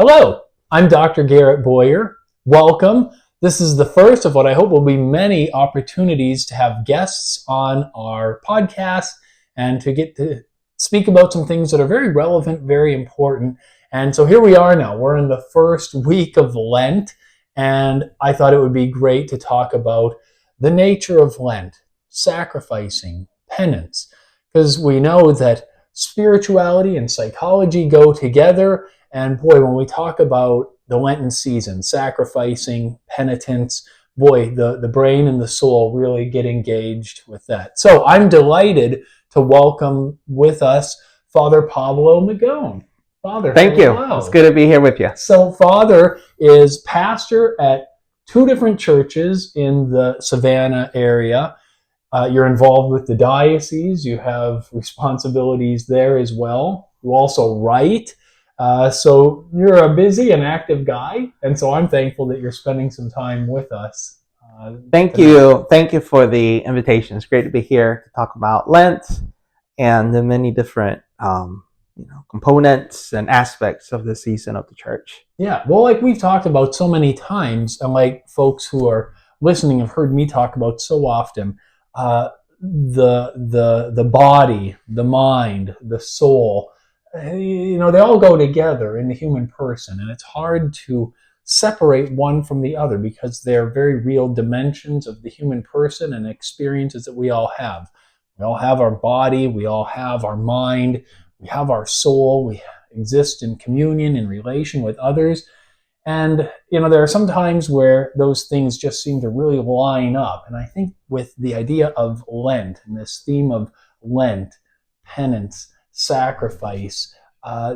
Hello, I'm Dr. Garrett Boyer. Welcome. This is the first of what I hope will be many opportunities to have guests on our podcast and to get to speak about some things that are very relevant, very important. And so here we are now. We're in the first week of Lent, and I thought it would be great to talk about the nature of Lent, sacrificing, penance, because we know that spirituality and psychology go together. And boy, when we talk about the Lenten season, sacrificing, penitence, boy, the brain and the soul really get engaged with that. So I'm delighted to welcome with us Father Pablo Magone. Father, thank you. Hello. It's good to be here with you. So Father is pastor at two different churches in the Savannah area. You're involved with the diocese. You have responsibilities there as well. You also write. So you're a busy and active guy, and so I'm thankful that you're spending some time with us. Thank you. Thank you for the invitation. It's great to be here to talk about Lent and the many different components and aspects of the season of the church. Yeah, well, like we've talked about so many times, and like folks who are listening have heard me talk about so often, the body, the mind, the soul, they all go together in the human person, and it's hard to separate one from the other because they're very real dimensions of the human person and experiences that we all have. We all have our body, we all have our mind, we have our soul, we exist in communion, in relation with others. And, there are some times where those things just seem to really line up. And I think with the idea of Lent and this theme of Lent, penance, sacrifice,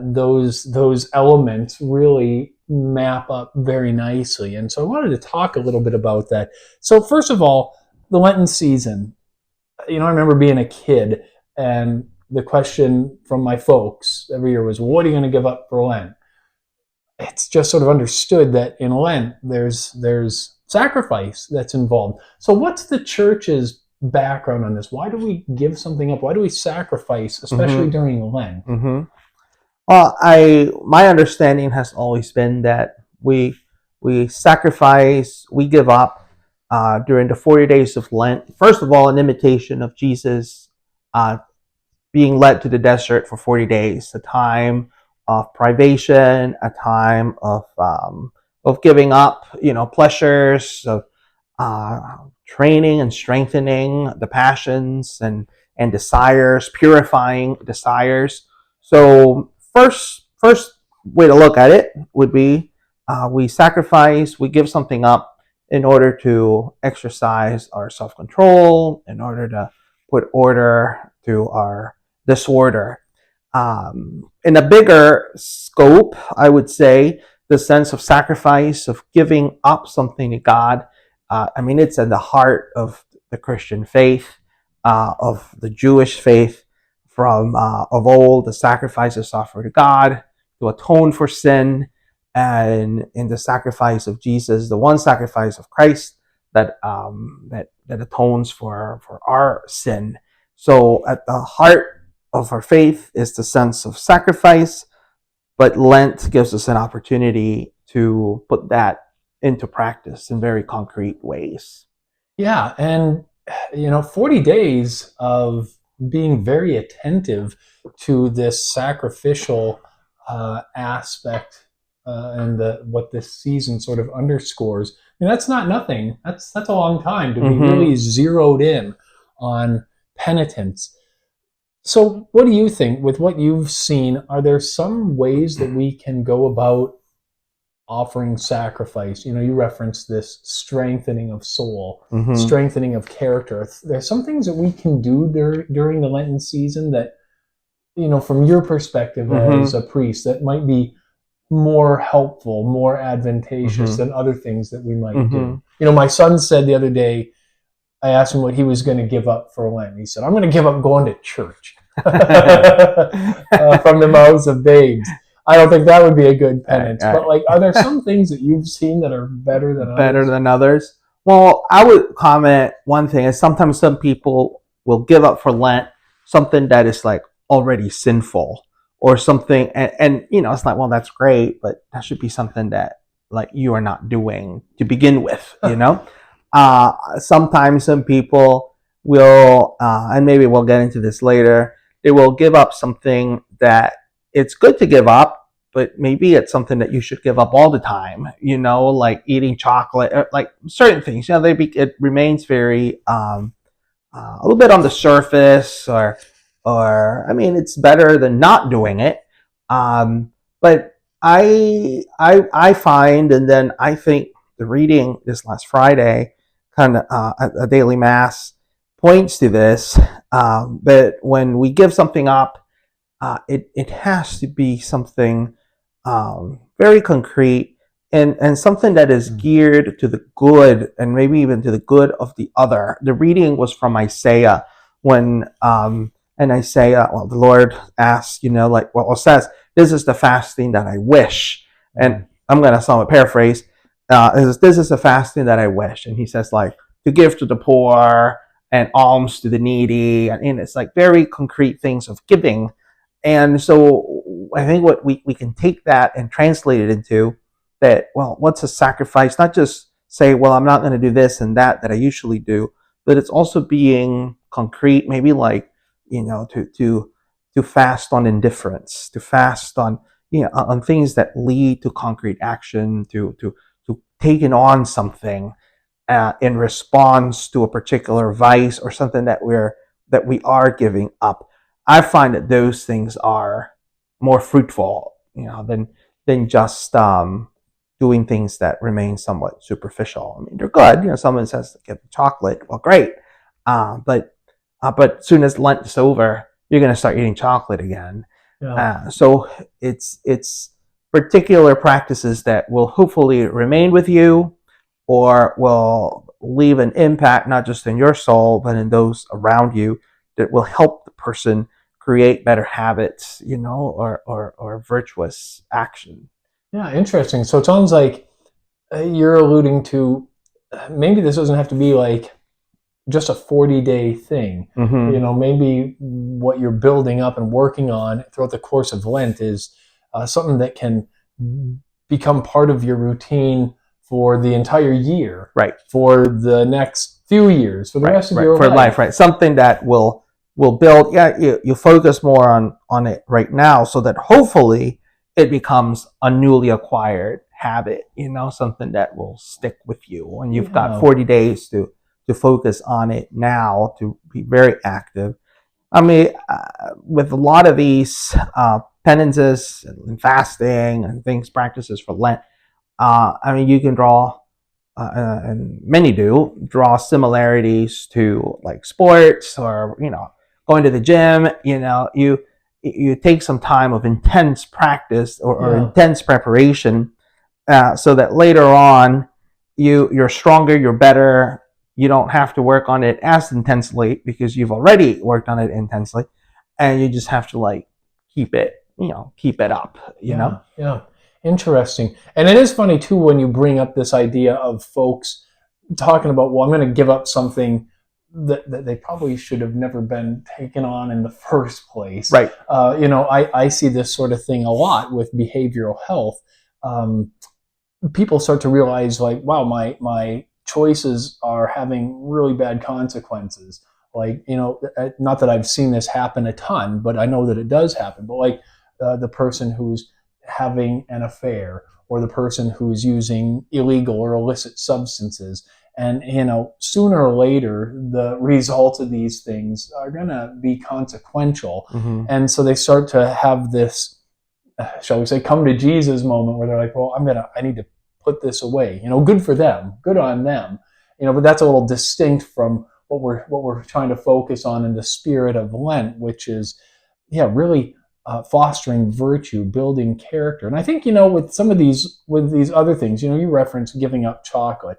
those elements really map up very nicely. And so I wanted to talk a little bit about that. So first of all, the Lenten season. I remember being a kid, and the question from my folks every year was, what are you going to give up for Lent? It's just sort of understood that in Lent there's sacrifice that's involved. So what's the church's background on this? Why do we give something up? Why do we sacrifice, especially during Lent? Well, my understanding has always been that we sacrifice, we give up during the 40 days of Lent. First of all, an imitation of Jesus being led to the desert for 40 days, a time of privation, a time of giving up, pleasures, of training and strengthening the passions and desires, purifying desires. So first way to look at it would be we sacrifice, we give something up in order to exercise our self-control, in order to put order to our disorder. In a bigger scope, I would say the sense of sacrifice, of giving up something to God, it's in the heart of the Christian faith, of the Jewish faith from of old, the sacrifices offered to God to atone for sin, and in the sacrifice of Jesus, the one sacrifice of Christ that atones for our sin. So at the heart of our faith is the sense of sacrifice, but Lent gives us an opportunity to put that into practice in very concrete ways. Yeah, and 40 days of being very attentive to this sacrificial aspect and what this season sort of underscores. That's not nothing. That's a long time to be really zeroed in on penitence. So what do you think, with what you've seen, are there some ways that we can go about offering sacrifice? You referenced this strengthening of soul, strengthening of character. There's some things that we can do during the Lenten season that, from your perspective as a priest, that might be more helpful, more advantageous than other things that we might do. My son said the other day, I asked him what he was going to give up for Lent. He said, I'm going to give up going to church from the mouths of babes. I don't think that would be a good penance. But are there some things that you've seen that are better than others? Well, I would comment one thing is sometimes some people will give up for Lent something that is already sinful or something, and it's like, well, that's great, but that should be something that like you are not doing to begin with. Sometimes some people will, and maybe we'll get into this later, they will give up something that it's good to give up, but maybe it's something that you should give up all the time, like eating chocolate, or like certain things, it remains very, a little bit on the surface, or I mean, it's better than not doing it. But I find, and then I think the reading this last Friday, kind of a daily mass, points to this. That when we give something up, it has to be something very concrete, and something that is geared to the good, and maybe even to the good of the other. The reading was from Isaiah, when and Isaiah, well, the Lord asks, or says, "This is the fasting that I wish," and I'm gonna somewhat paraphrase. This is the fasting that I wish, and he says, like, to give to the poor and alms to the needy, and it's like very concrete things of giving. And so I think what we can take that and translate it into that, well, what's a sacrifice? Not just say, well, I'm not going to do this and that I usually do, but it's also being concrete, maybe like, to fast on indifference, to fast on, on things that lead to concrete action, to taking on something in response to a particular vice or something that we are giving up. I find that those things are more fruitful, than just doing things that remain somewhat superficial. I mean, they're good. Someone says get chocolate, well, great, but as soon as Lent is over, you're going to start eating chocolate again. So it's particular practices that will hopefully remain with you, or will leave an impact not just in your soul but in those around you, that will help the person create better habits, or virtuous action. Yeah, interesting. So it sounds like you're alluding to maybe this doesn't have to be like just a 40-day thing. Mm-hmm. Maybe what you're building up and working on throughout the course of Lent is something that can become part of your routine for the entire year, Right. for the next few years, for the rest of your For life. right? Something that will build. Yeah, you focus more on it right now, so that hopefully it becomes a newly acquired habit. Something that will stick with you, and you've got 40 days to focus on it now, to be very active. I mean, with a lot of these penances and fasting and things, practices for Lent, I mean, you can draw, and many do, draw similarities to like sports, or going to the gym. You take some time of intense practice, or intense preparation, so that later on you're stronger, you're better. You don't have to work on it as intensely because you've already worked on it intensely, and you just have to like keep it keep it up. Yeah. Interesting. And it is funny too when you bring up this idea of folks talking about, well, I'm going to give up something that they probably should have never been taken on in the first place. Right. I see this sort of thing a lot with behavioral health. People start to realize, like, wow, my choices are having really bad consequences. Like, not that I've seen this happen a ton, but I know that it does happen. But like the person who's having an affair, or the person who's using illegal or illicit substances, and sooner or later the results of these things are going to be consequential. Mm-hmm. And so they start to have this, shall we say, come to Jesus moment, where they're like, well, I need to put this away. Good for them, good on them. But that's a little distinct from what we're trying to focus on in the spirit of Lent, which is, really fostering virtue, building character. And I think, with some of with these other things, you reference giving up chocolate,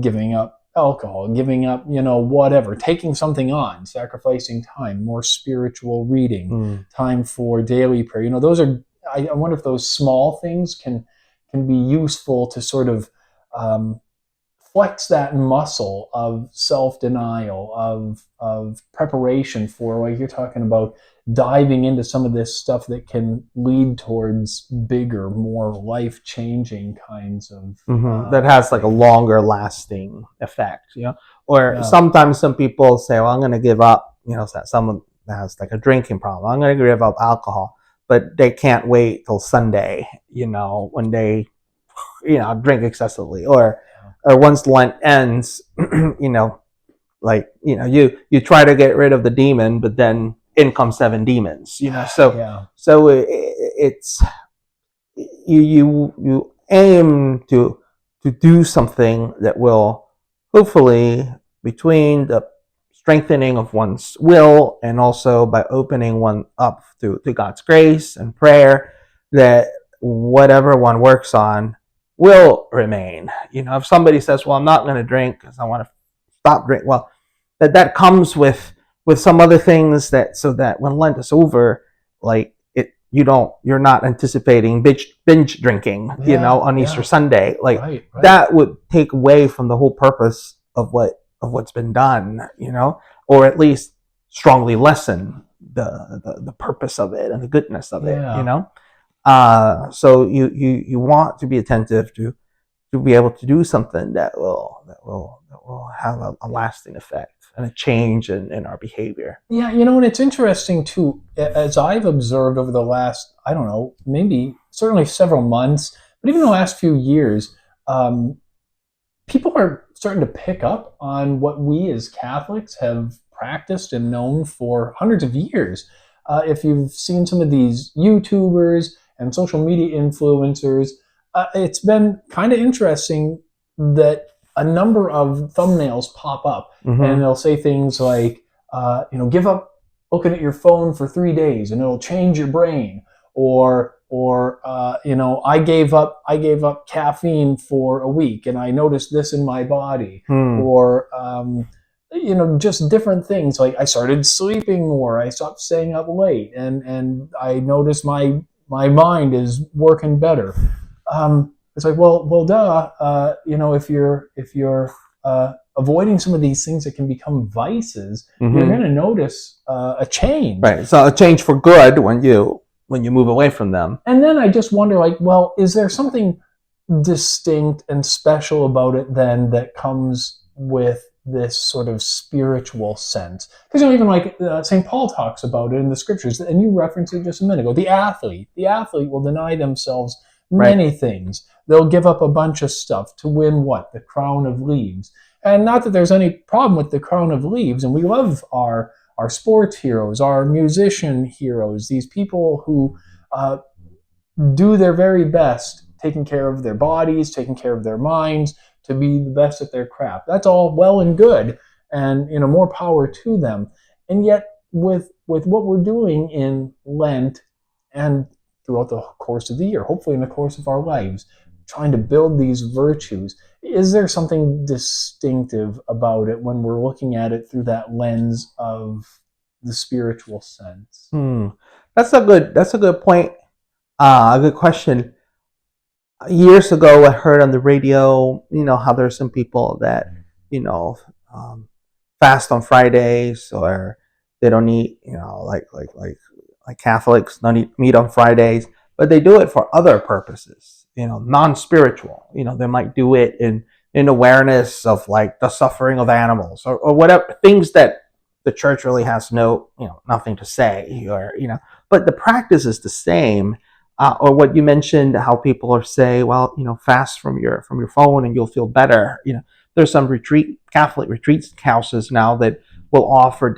giving up alcohol, giving up, whatever, taking something on, sacrificing time, more spiritual reading, time for daily prayer. Those are, I wonder if those small things can be useful to sort of flex that muscle of self-denial, of preparation for, like you're talking about, diving into some of this stuff that can lead towards bigger, more life-changing kinds of That has like a things. longer lasting effect, or Yeah, sometimes some people say, well, I'm going to give up, someone that has like a drinking problem, I'm going to give up alcohol, but they can't wait till Sunday, when they, drink excessively, or once Lent ends, you try to get rid of the demon, but then in come seven demons, so yeah, it's you aim to do something that will hopefully, between the strengthening of one's will and also by opening one up to God's grace and prayer, that whatever one works on will remain. If somebody says, well, I'm not going to drink because I want to stop drinking, well, that comes with some other things, that so that when Lent is over, like you're not anticipating binge drinking, yeah, on Easter yeah. Sunday. Like Right, right. that would take away from the whole purpose of what's been done, or at least strongly lessen the purpose of it and the goodness of it, Yeah. So you want to be attentive to be able to do something that will have a lasting effect and a change in our behavior. Yeah, and it's interesting too, as I've observed over the last, I don't know, maybe certainly several months, but even the last few years, um, people are starting to pick up on what we as Catholics have practiced and known for hundreds of years. If you've seen some of these YouTubers and social media influencers, it's been kind of interesting that a number of thumbnails pop up and Mm-hmm. they'll say things like, give up looking at your phone for 3 days and it'll change your brain, or I gave up caffeine for a week and I noticed this in my body, Hmm. or just different things like I started sleeping more, I stopped staying up late, and I noticed my mind is working better. It's like, well, duh. If you're avoiding some of these things that can become vices, you're going Mm-hmm. to notice a change. Right. So a change for good when you move away from them. And then I just wonder, like, well, is there something distinct and special about it then that comes with this sort of spiritual sense? Because even like St. Paul talks about it in the scriptures, and you referenced it just a minute ago. The athlete will deny themselves Right. many things. They'll give up a bunch of stuff to win what? The crown of leaves. And not that there's any problem with the crown of leaves, and we love our sports heroes, our musician heroes, these people who uh, do their very best, taking care of their bodies, taking care of their minds, to be the best at their craft. That's all well and good, and more power to them. And yet, with what we're doing in Lent and throughout the course of the year, hopefully in the course of our lives, trying to build these virtues, is there something distinctive about it when we're looking at it through that lens of the spiritual sense? Hmm. That's a good point. A good question. Years ago, I heard on the radio, how there's some people that, you know, um, fast on Fridays, or they don't eat, like Catholics don't eat meat on Fridays, but they do it for other purposes, non-spiritual. They might do it in awareness of like the suffering of animals, or whatever things that the church really has nothing to say, but the practice is the same. Or what you mentioned, how people are say, well, fast from your phone and you'll feel better. There's some Catholic retreats houses now that will offer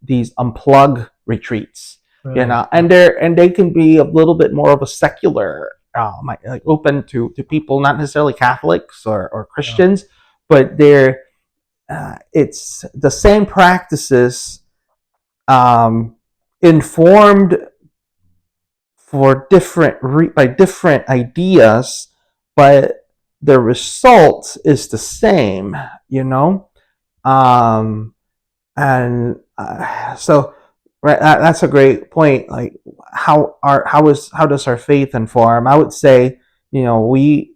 these unplug retreats, Right. and they can be a little bit more of a secular, like open to people not necessarily Catholics or Yeah. Christians, but it's the same practices, um, informed for by different ideas, but the result is the same, you know. Um, and so, right, that's a great point. Like, how does our faith inform? I would say, we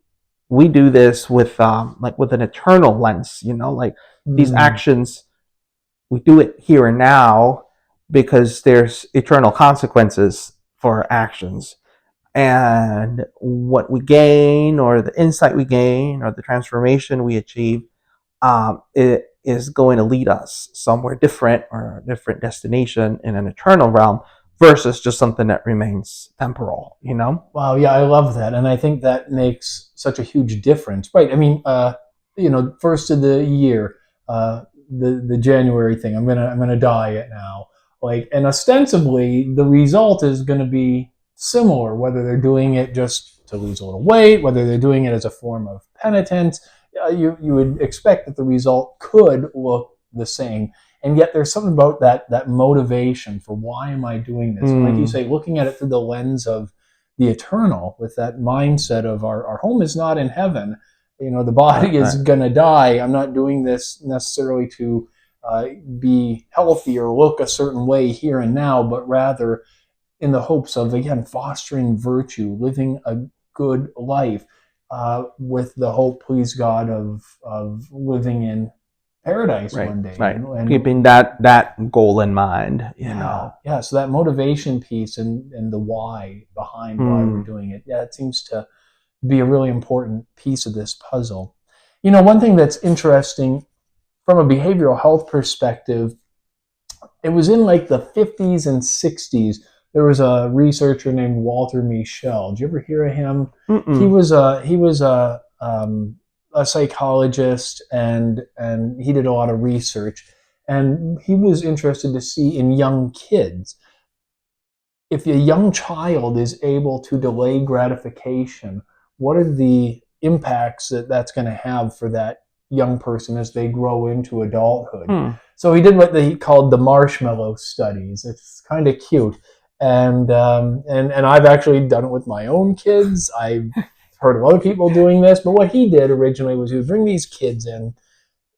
we do this with like with an eternal lens, like these Mm. actions, we do it here and now because there's eternal consequences for our actions. And what we gain, or the insight we gain, or the transformation we achieve, it is going to lead us somewhere different, or a different destination in an eternal realm, versus just something that remains temporal. Wow, yeah, I love that, and I think that makes such a huge difference. Right? I mean, first of the year, the January thing. I'm gonna diet now. Like, and ostensibly, the result is going to be similar, whether they're doing it just to lose a little weight, whether they're doing it as a form of penitence. You would expect that the result could look the same, and yet there's something about that motivation for why am I doing this? And like you Mm, say, looking at it through the lens of the eternal, with that mindset of our home is not in heaven. The right, body is right, going to die. I'm not doing this necessarily to be healthy or look a certain way here and now, but rather in the hopes of, again, fostering virtue, living a good life, with the hope, please God, of living in paradise right, one day. right. And Keeping that goal in mind. yeah. So that motivation piece and the why behind why we're Mm, doing it, yeah, it seems to be a really important piece of this puzzle. One thing that's interesting from a behavioral health perspective, it was in like the 50s and 60s. There was a researcher named Walter Mischel. Did you ever hear of him? He mm-mm. was a psychologist, and he did a lot of research, and he was interested to see in young kids, if a young child is able to delay gratification, what are the impacts that that's going to have for that young person as they grow into adulthood? Hmm. So he did what he called the marshmallow studies. It's kind of cute, and I've actually done it with my own kids. I've heard of other people doing this, but what he did originally was he would bring these kids in,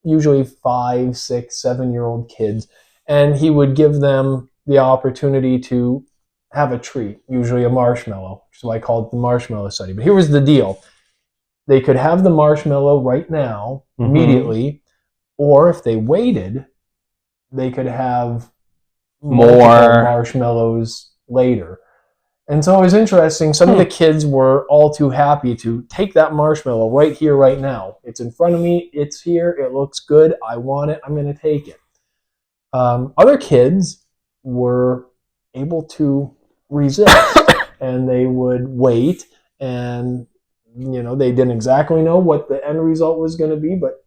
usually 5, 6, 7 year old kids, and he would give them the opportunity to have a treat, usually a marshmallow, which is why I call it the marshmallow study. But here was the deal: they could have the marshmallow right now, Mm-hmm. immediately, or if they waited, they could have multiple More. marshmallows later. And so it was interesting. Some of the Hmm. kids were all too happy to take that marshmallow right here, right now. It's in front of me. It's here. It looks good. I want it. I'm going to take it. Other kids were able to resist, and they would wait, and they didn't exactly know what the end result was going to be, but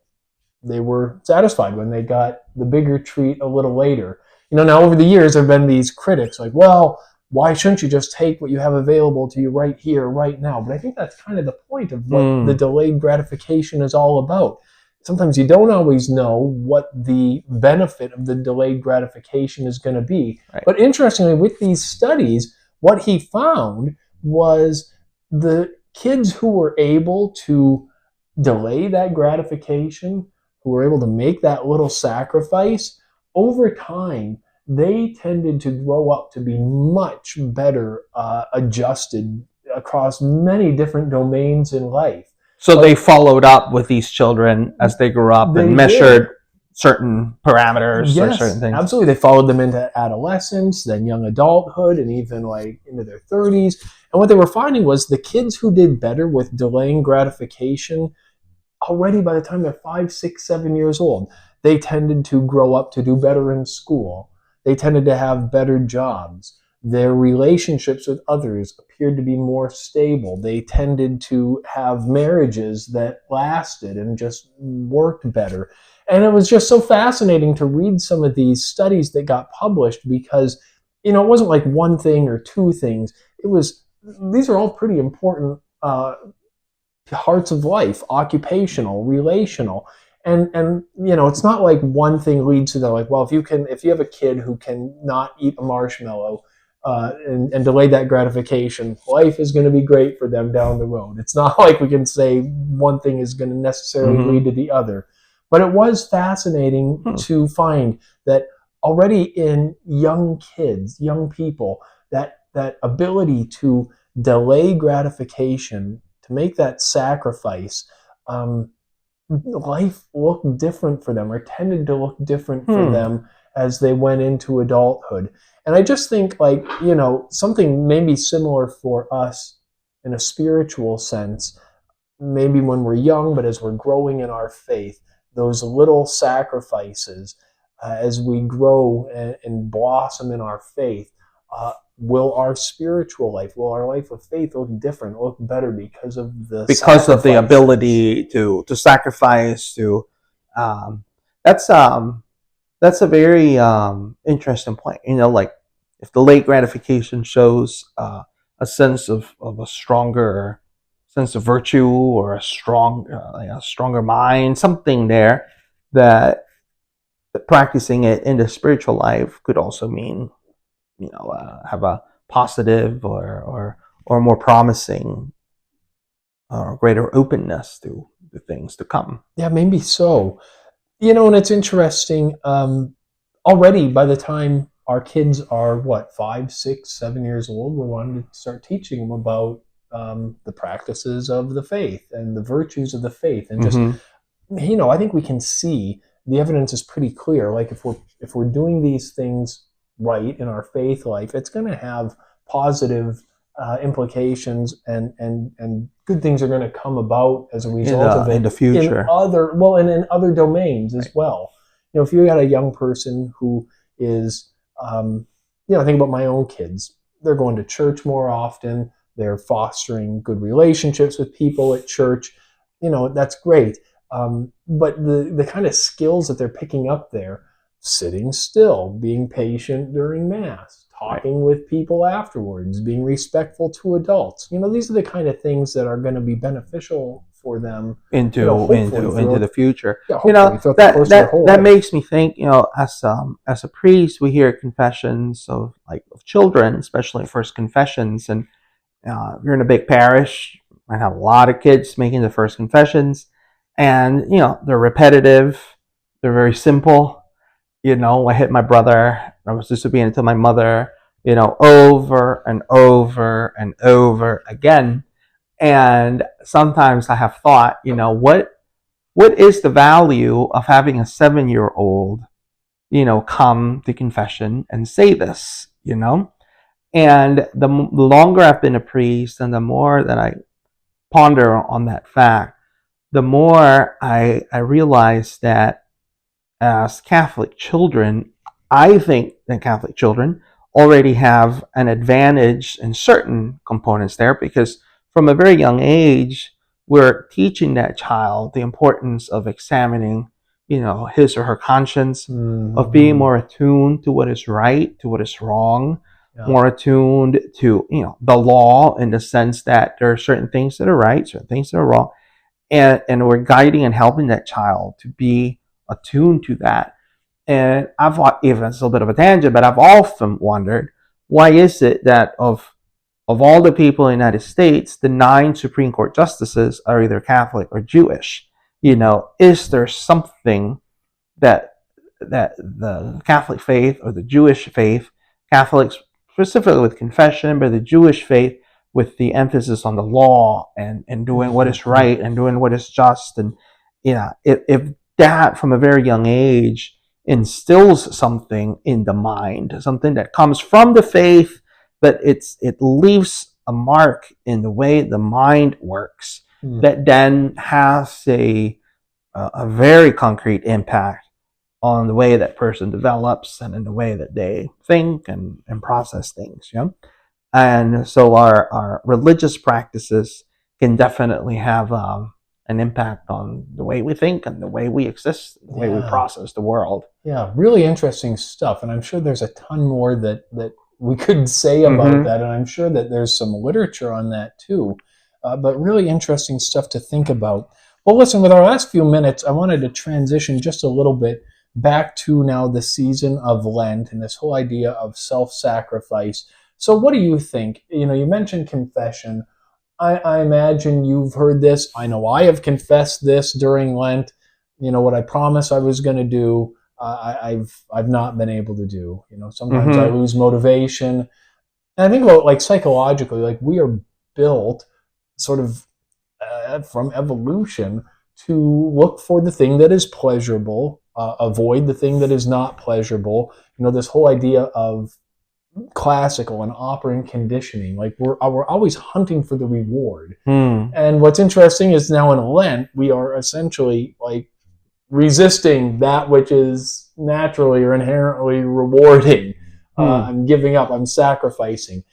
they were satisfied when they got the bigger treat a little later. Now over the years, there have been these critics like, well, why shouldn't you just take what you have available to you right here, right now? But I think that's kind of the point of what the Hmm. delayed gratification is all about. Sometimes you don't always know what the benefit of the delayed gratification is going to be. Right. But interestingly, with these studies, what he found was the kids who were able to delay that gratification, who were able to make that little sacrifice, over time, they tended to grow up to be much better adjusted across many different domains in life. So they Like, followed up with these children as they grew up and they measured did. certain parameters or certain Yes, things. absolutely. They followed them into adolescence, then young adulthood, and even like into their 30s. And what they were finding was the kids who did better with delaying gratification already by the time they're 5, 6, 7 years old, they tended to grow up to do better in school. They tended to have better jobs. Their relationships with others appeared to be more stable. They tended to have marriages that lasted and just worked better. And it was just so fascinating to read some of these studies that got published because, it wasn't like one thing or two things. These are all pretty important parts of life: occupational, relational. And it's not like one thing leads to the, like, well, if you have a kid who can not eat a marshmallow, and delay that gratification, life is going to be great for them down the road. It's not like we can say one thing is going to necessarily lead Mm-hmm. to the other. But it was fascinating Hmm. to find that already in young kids, young people, that ability to delay gratification, to make that sacrifice, um, life looked different for them, or tended to look different for Hmm. them as they went into adulthood. And I just think, like, something maybe similar for us in a spiritual sense, maybe when we're young, but as we're growing in our faith, those little sacrifices, as we grow and blossom in our faith, will our spiritual life, will our life of faith look different, look better because of the Because of the sacrifices? ability to sacrifice to um, that's um that's a very interesting point. Like if delayed gratification shows a sense of a stronger sense of virtue or a stronger mind, something there that practicing it in the spiritual life could also mean have a positive or more promising or greater openness to the things to come. Yeah, maybe so. And it's interesting. Already, by the time our kids are what, 5, 6, 7 years old, we're wanting to start teaching them about the practices of the faith and the virtues of the faith, and just, Mm-hmm. I think we can see the evidence is pretty clear. Like, if we're doing these things right in our faith life, it's going to have positive implications, and good things are going to come about as a in result the of in the it in future. other well and in other domains as Right. well. If you got a young person who is, think about my own kids. They're going to church more often. They're fostering good relationships with people at church. That's great. But the kind of skills that they're picking up there, sitting still, being patient during Mass, Right. talking with people afterwards, being respectful to adults, these are the kind of things that are going to be beneficial for them, into hopefully into into throughout, the future. yeah, hopefully throughout the course of their whole That life. makes me think. As a priest, we hear confessions of children, especially first confessions, and if you're in a big parish, you might have a lot of kids making the first confessions, and they're repetitive, they're very simple. I hit my brother. I was disobedient to my mother. Over and over and over again. And sometimes I have thought, what is the value of having a 7-year old, come to confession and say this, And the longer I've been a priest and the more that I ponder on that fact, the more I realize that as Catholic children, I think that Catholic children already have an advantage in certain components there because from a very young age, we're teaching that child the importance of examining, his or her conscience, of being Mm-hmm. more attuned to what is right, to what is wrong, Yeah. more attuned to, the law in the sense that there are certain things that are right, certain things that are wrong, and we're guiding and helping that child to be attuned to that. And even it's a little bit of a tangent, but I've often wondered why is it that of all the people in the United States, the 9 Supreme Court justices are either Catholic or Jewish. Is there something that the Catholic faith or the Jewish faith, Catholics specifically with confession, but the Jewish faith with the emphasis on the law and doing what is Mm-hmm. right and doing what is just, and if that from a very young age instills something in the mind, something that comes from the faith, but it leaves a mark in the way the mind works Mm. that then has a very concrete impact on the way that person develops and in the way that they think and process things. And so our religious practices can definitely have an impact on the way we think and the way we exist, the way we Yeah. process the world. Yeah, really interesting stuff, and I'm sure there's a ton more that we could say about Mm-hmm. that, and I'm sure that there's some literature on that too. But really interesting stuff to think about. Well, listen, with our last few minutes, I wanted to transition just a little bit back to now the season of Lent and this whole idea of self-sacrifice. So, what do you think? You mentioned confession. I imagine you've heard this. I know I have confessed this during Lent. What I promised I was going to do, I've not been able to do. Sometimes I Mm-hmm. lose motivation. And I think about, like, psychologically, like, we are built sort of from evolution to look for the thing that is pleasurable, avoid the thing that is not pleasurable. This whole idea of classical and operant conditioning, like we're always hunting for the reward. Hmm. And what's interesting is now in Lent, we are essentially like resisting that which is naturally or inherently rewarding. Hmm. I'm giving up, I'm sacrificing.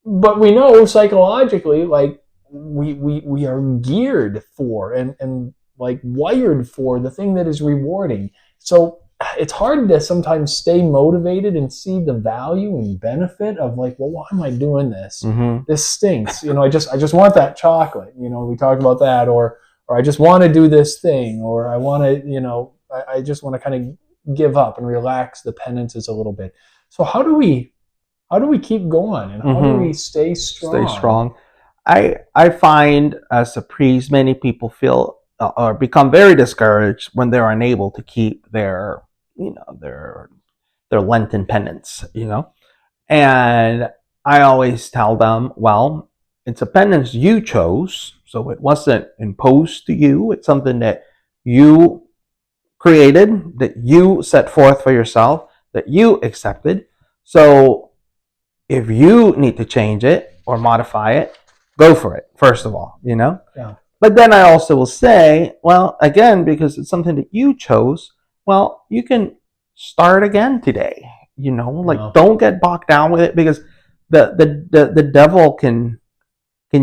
But we know psychologically, like we are geared for and like wired for the thing that is rewarding. So it's hard to sometimes stay motivated and see the value and benefit of like, well, why am I doing this? Mm-hmm. This stinks. I just want that chocolate. We talked about that, or I just want to do this thing, or I want to, I just want to kind of give up and relax the penances a little bit. So how do we keep going, and how do Mm-hmm. we stay Stay strong? strong. I find as a priest, many people feel or become very discouraged when they're unable to keep their their Lenten penance. And I always tell them, well, it's a penance you chose, so it wasn't imposed to you. It's something that you created, that you set forth for yourself, that you accepted. So if you need to change it or modify it, go for it, first of all. Yeah. But then I also will say, well, again, because it's something that you chose, well, you can start again today. Like Yeah. don't get bogged down with it, because the devil can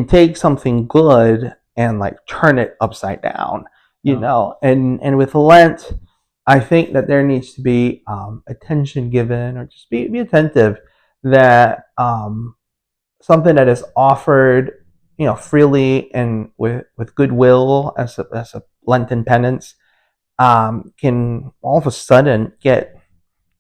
take something good and like turn it upside down. Yeah. And with Lent, I think that there needs to be attention given, or just be attentive that something that is offered, freely and with goodwill as a Lenten penance, can all of a sudden get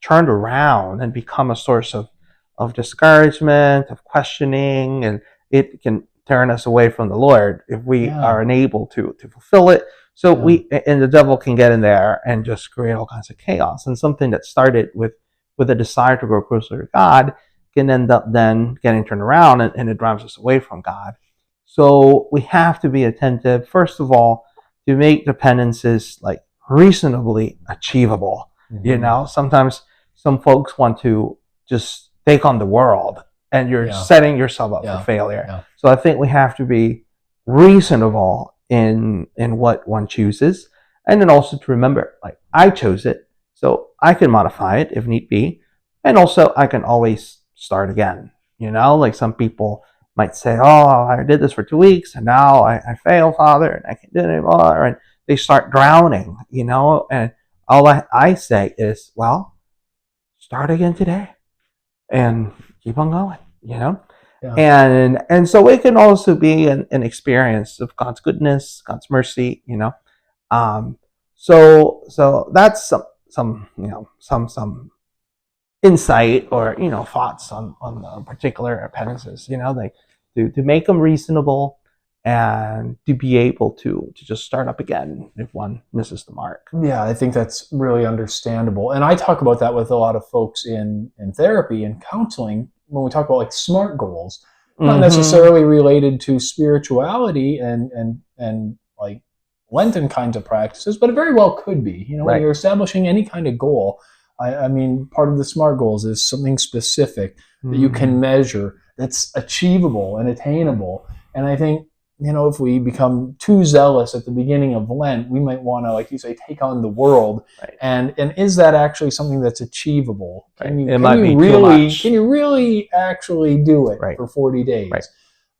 turned around and become a source of discouragement, of questioning, and it can turn us away from the Lord if we Yeah. are unable to fulfill it. So Yeah. and the devil can get in there and just create all kinds of chaos. And something that started with a desire to grow closer to God can end up then getting turned around, and it drives us away from God. So we have to be attentive, first of all, to make the penances like reasonably achievable. Hmm. Sometimes some folks want to just take on the world, and you're Yeah. setting yourself up for Yeah. failure. Yeah. So I think we have to be reasonable in what one chooses, and then also to remember, like, I chose it, so I can modify it if need be, and also I can always start again. Like some people might say, "Oh, I did this for 2 weeks, and now I fail, Father, and I can't do it anymore," and they start drowning. And all I say is, well, start again today and keep on going. Yeah. And so it can also be an experience of God's goodness, God's mercy. Um, so that's some insight, or thoughts on the particular penances. Like to make them reasonable, and to be able to just start up again if one misses the mark. Yeah, I think that's really understandable. And I talk about that with a lot of folks in therapy and counseling when we talk about like SMART goals, not Mm-hmm. necessarily related to spirituality and like Lenten kinds of practices, but it very well could be. When Right. you're establishing any kind of goal, I mean, part of the SMART goals is something specific that you Mm-hmm. can measure, that's achievable and attainable. And I think if we become too zealous at the beginning of Lent, we might want to, like you say, take on the world. Right. And is that actually something that's achievable? Right. Can you It can might you be too really much. can you really actually do it Right. for 40 Right. days?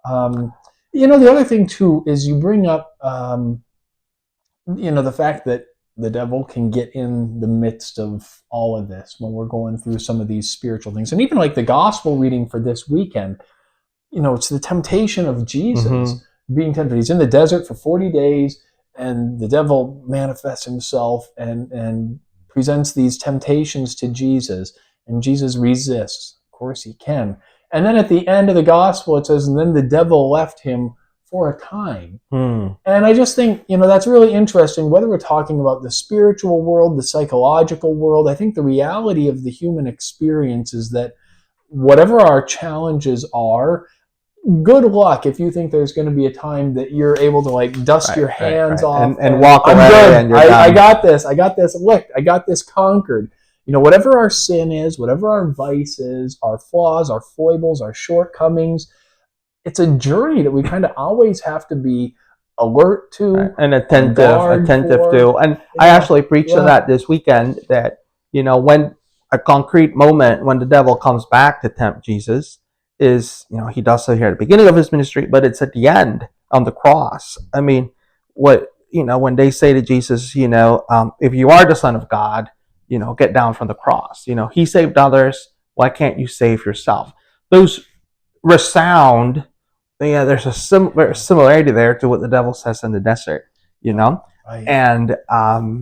The other thing too is you bring up the fact that the devil can get in the midst of all of this when we're going through some of these spiritual things, and even like the gospel reading for this weekend. It's the temptation of Mm-hmm. Jesus being tempted. He's in the desert for 40 days, and the devil manifests himself and presents these temptations to Jesus, and Jesus resists. Of course, he can. And then at the end of the gospel, it says, and then the devil left him for a time. Mm. And I just think, that's really interesting, whether we're talking about the spiritual world, the psychological world. I think the reality of the human experience is that whatever our challenges are, good luck if you think there's going to be a time that you're able to like dust Right, your right, hands right. off And walk I'm away good. and you're I done. got this. I got this licked. I got this conquered. Whatever our sin is, whatever our vices, our flaws, our foibles, our shortcomings, it's a journey that we kind of always have to be alert Right. to, And on guard attentive for. to. And I Yeah, actually preached on yeah. that this weekend that, when a concrete moment when the devil comes back to tempt Jesus is, he does so here at the beginning of his ministry, but it's at the end on the cross. I mean, when they say to Jesus, if you are the Son of God, get down from the cross. He saved others. Why can't you save yourself? Those resound. Yeah, there's a similarity there to what the devil says in the desert, Right. and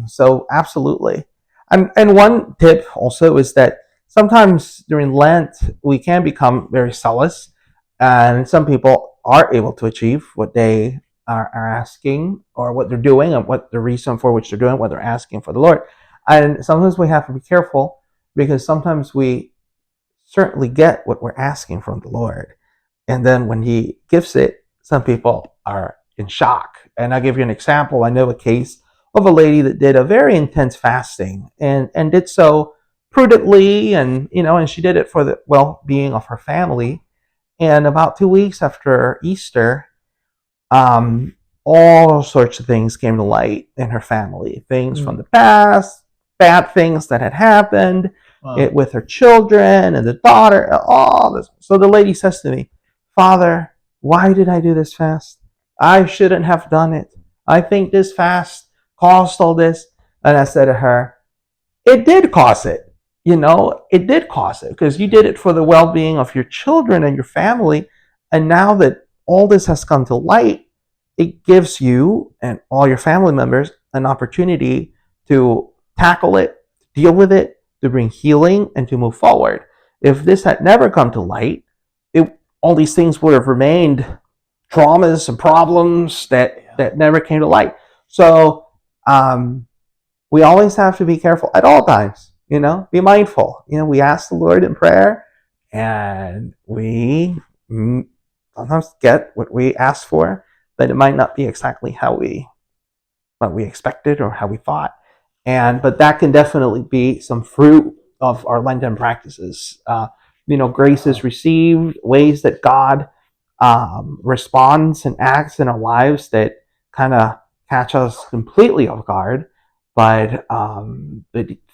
so absolutely. And one tip also is that sometimes during Lent we can become very zealous, and some people are able to achieve what they are asking or what they're doing and what the reason for which they're doing what they're asking for the Lord. And sometimes we have to be careful because sometimes we certainly get what we're asking from the Lord. And then when he gives it, some people are in shock. And I'll give you an example. I know a case of a lady that did a very intense fasting and did so prudently and she did it for the well-being of her family. And about 2 weeks after Easter, um, all sorts of things came to light in her family. Things from the past, bad things that had happened, Wow. with her children and the daughter, all this. So the lady says to me, Father, why did I do this fast? I shouldn't have done it. I think this fast caused all this. And I said to her, it did cause it. It did cause it because you did it for the well being of your children and your family. And now that all this has come to light, it gives you and all your family members an opportunity to tackle it, deal with it, to bring healing, and to move forward. If this had never come to light, all these things would have remained traumas and problems that never came to light. So, we always have to be careful at all times, be mindful. We ask the Lord in prayer and we sometimes get what we ask for, but it might not be exactly what we expected or how we thought. But that can definitely be some fruit of our Lenten practices. Grace is received, ways that God responds and acts in our lives that kind of catch us completely off guard, but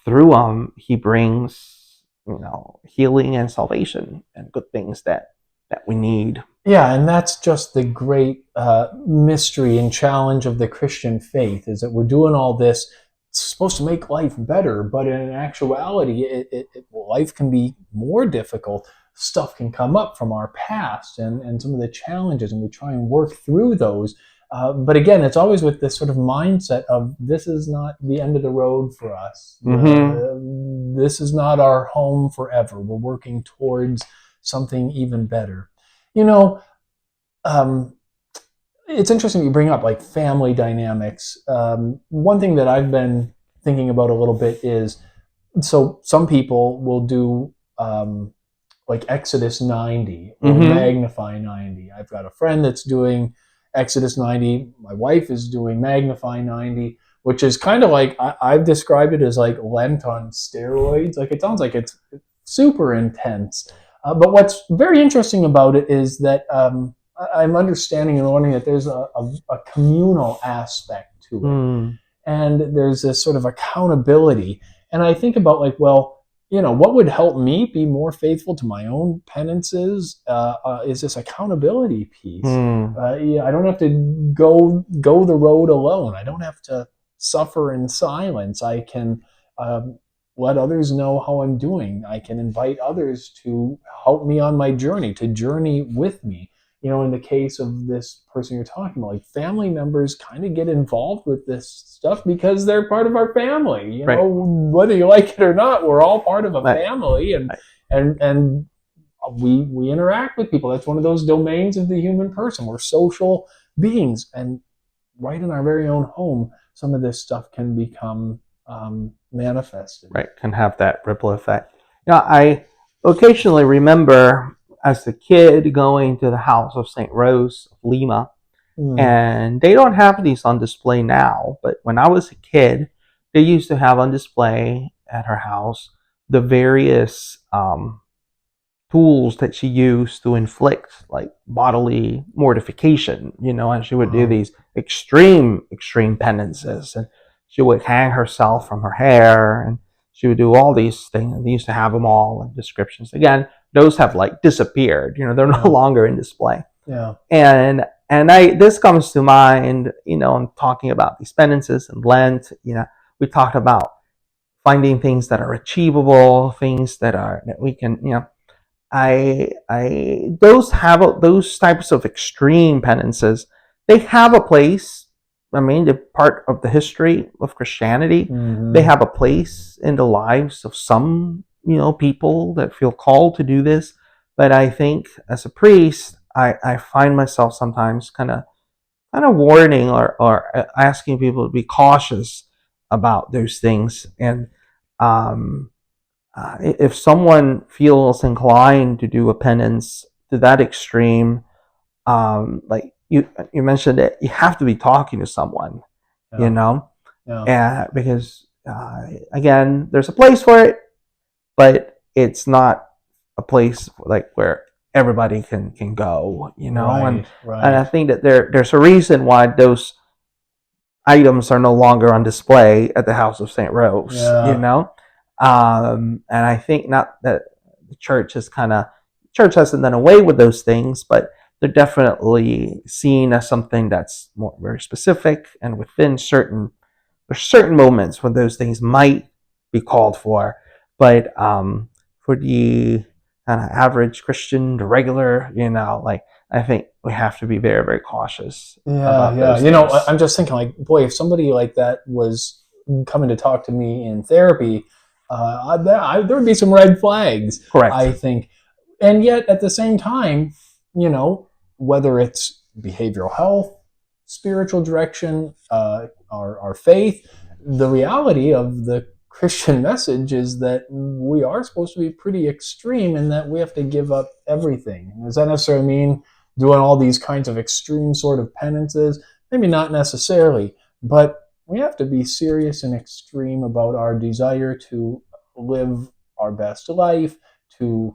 through He brings healing and salvation and good things that we need. Yeah, and that's just the great mystery and challenge of the Christian faith is that we're doing all this. It's supposed to make life better, but in actuality, life can be more difficult. Stuff can come up from our past and some of the challenges, and we try and work through those. But again, it's always with this sort of mindset of this is not the end of the road for us. This is not our home forever. We're working towards something even better. You know, um, it's interesting you bring up like family dynamics. One thing that I've been thinking about a little bit is so some people will do like Exodus 90 or Magnify 90. I've got a friend that's doing Exodus 90. My wife is doing Magnify 90, which is kind of like I've described it as like Lent on steroids. Like it sounds like it's super intense. But what's very interesting about it is that I'm understanding and learning that there's a communal aspect to it. And there's this sort of accountability. And I think about like, well, what would help me be more faithful to my own penances is this accountability piece. I don't have to go the road alone. I don't have to suffer in silence. I can let others know how I'm doing. I can invite others to help me on my journey, to journey with me. In the case of this person you're talking about, like family members kind of get involved with this stuff because they're part of our family. Right. Whether you like it or not, we're all part of a Right. family, and Right. and we interact with people. That's one of those domains of the human person. We're social beings, and right in our very own home, some of this stuff can become manifested. Right, can have that ripple effect. I occasionally remember as a kid going to the house of St. Rose of Lima, Mm. and they don't have these on display now, but when I was a kid, they used to have on display at her house the various tools that she used to inflict like bodily mortification, and she would do Wow. these extreme penances, and she would hang herself from her hair, and she would do all these things, and they used to have them all in descriptions. Again, those have like disappeared, they're no Yeah. longer in display. Yeah. And I this comes to mind, in talking about these penances and Lent. We talked about finding things that are achievable, things that we can, I those types of extreme penances. They have a place. I mean, they're part of the history of Christianity. They Hmm. have a place in the lives of some, people that feel called to do this. But I think as a priest, I find myself sometimes kind of warning or asking people to be cautious about those things. And um, if someone feels inclined to do a penance to that extreme, like you mentioned it, you have to be talking to someone, you Yeah. know, Yeah. because again, there's a place for it, but it's not a place like where everybody can go, and Right. I Right. think that there's a reason why those items are no longer on display at the House of St. Rose, Yeah. and I think not that the church hasn't done away with those things, but they're definitely seen as something that's more very specific, and within there's certain moments when those things might be called for, but for the kind of average Christian, the regular, like I think we have to be very, very cautious Yeah. about Yeah. those things. I'm just thinking, like, boy, if somebody like that was coming to talk to me in therapy, there would be some red flags, Correct. I think. And yet, at the same time, you know, whether it's behavioral health, spiritual direction, our faith, the reality of the Christian message is that we are supposed to be pretty extreme in that we have to give up everything. Does that necessarily mean doing all these kinds of extreme sort of penances? Maybe not necessarily, but we have to be serious and extreme about our desire to live our best life, to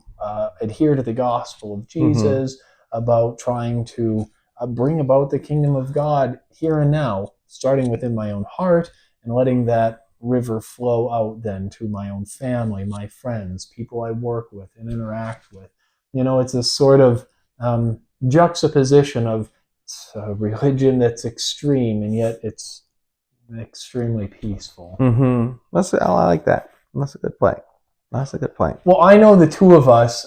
adhere to the gospel of Mm-hmm. Jesus, about trying to bring about the kingdom of God here and now, starting within my own heart and letting that river flow out then to my own family, my friends, people I work with and interact with. It's a sort of juxtaposition of a religion that's extreme and yet it's extremely peaceful. Mm-hmm. I like that. That's a good point. That's a good point. Well, I know the two of us,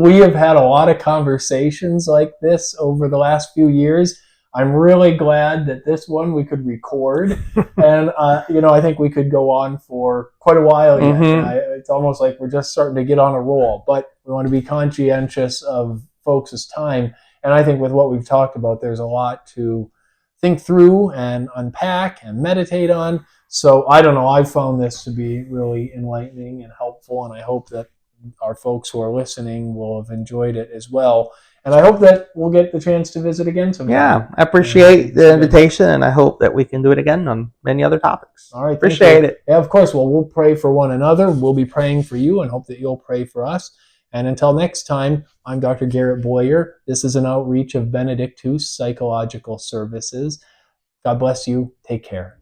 we have had a lot of conversations like this over the last few years. I'm really glad that this one we could record. And, I think we could go on for quite a while yet. Mm-hmm. It's almost like we're just starting to get on a roll, but we want to be conscientious of folks' time. And I think with what we've talked about, there's a lot to think through and unpack and meditate on. So I don't know. I've found this to be really enlightening and helpful, and I hope that our folks who are listening will have enjoyed it as well. And I hope that we'll get the chance to visit again sometime. Yeah, I And appreciate the invitation, and I hope that we can do it again on many other topics. all right, thank Appreciate you. it. Yeah, of course. Well, we'll pray for one another. We'll be praying for you, and hope that you'll pray for us. And until next time, I'm Dr. Garrett Boyer. This is an outreach of Benedictus Psychological Services. God bless you. Take care.